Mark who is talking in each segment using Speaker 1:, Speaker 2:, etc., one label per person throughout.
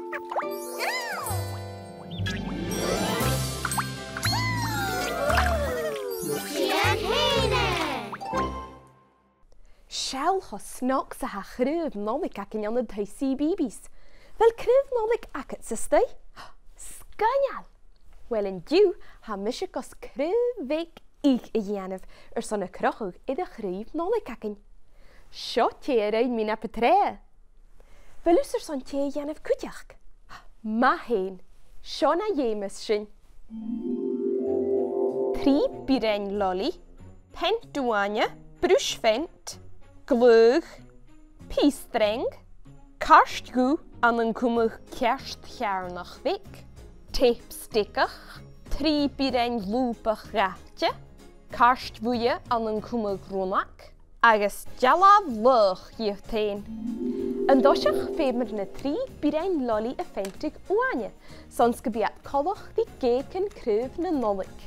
Speaker 1: Shell has snacks a chrúb nolik ac yn yon y taisi bibis. Fel chrúb nolik ac at systau? Sganyal! Wel yn diw, ha mysig os chrúb fig ich y ianaf son y crochwg iddo chrúb nolik ac yn. Sio te rein mina petre. Fel son te ianaf cwdiach? Ma hen, sio na iemes sy'n. 3 biren loli, pent dwania, brwsfent, glug, piestreng, karstgu an een kumig kerst nog wik, tape-stickig, 3 biren loopig ratje, karstwoeie an een kumig ronak, agus jalaf lug jefteen. Yn dosach fe met na 3 biren loli y fentig oanje, sons gebiat kolach die geken kröv na nolik.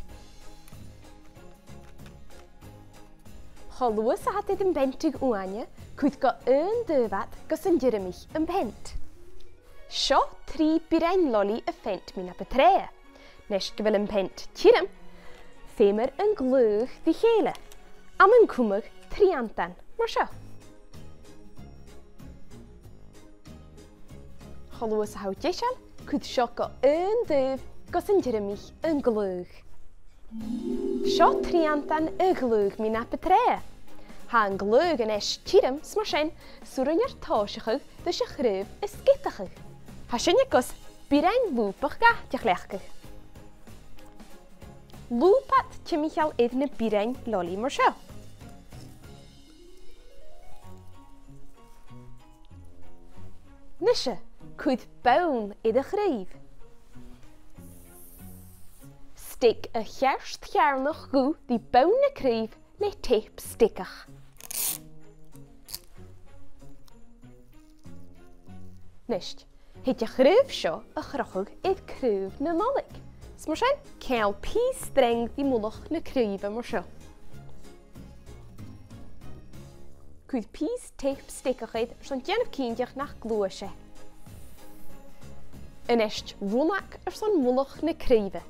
Speaker 1: Halloos had dit een bentig oanje, kuit ga een devat gas een jeremich een bent. Sjo 3 biren loli y fent mina betree. Nes gewil een bent tjirem, femer een glug die gele. Am een kumig 3 antan, maar sjo. Halloos hout jesal, kuit sjo ga een dev gas een jeremich een glug. Sjo 3 antan een glug mina betree. Ha een glug en es tjirem smarshen, soeren er toosjechig, dus je gruf is skittigig. Ha sjenjekos, birein loopig ga tjechlechkig. Loopat tjemichal even een birein loli morsel. Nisje, kuit baun in de grif. Stik een gerstgernig goe die baune kreef le tape stikkig. Nisht, het je gruf sjo een grochig het kruf na nolik. Smarshen, keil piestreng die mollig na kruive morsel. Kuit pies tape stikkigheid son jenf kindjach nach gloosje. En est ronak son mollig na kruive.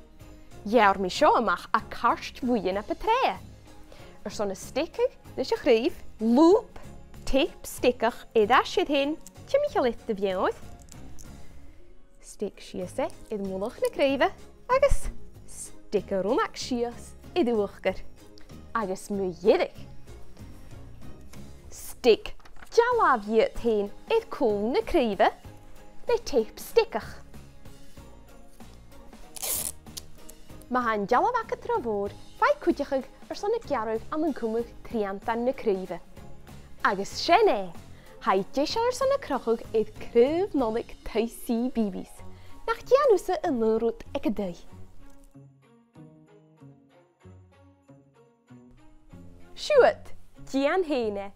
Speaker 1: Jaar mi sjo mag a karst woeien na betree. Son een stikkig, dus je grif, loop, tape stikkig, daar zit heen. Tjemichal het de vieut. Stik schiesse in mollig na kruive. Agus stikke ronak schies in de woeker. Agus mujedig. Stik jalav het heen in kool na kruive. Le tape stikkig. Ma han jalavak het travoor, vai kutjachig son het jarug aan een kumig 3 antan na kruive. Agus shene. Hij jesar son een krochig het kröv nolik taisi bibis. Nach Janusse een lurut ekkedui. Schuet, Jan hene.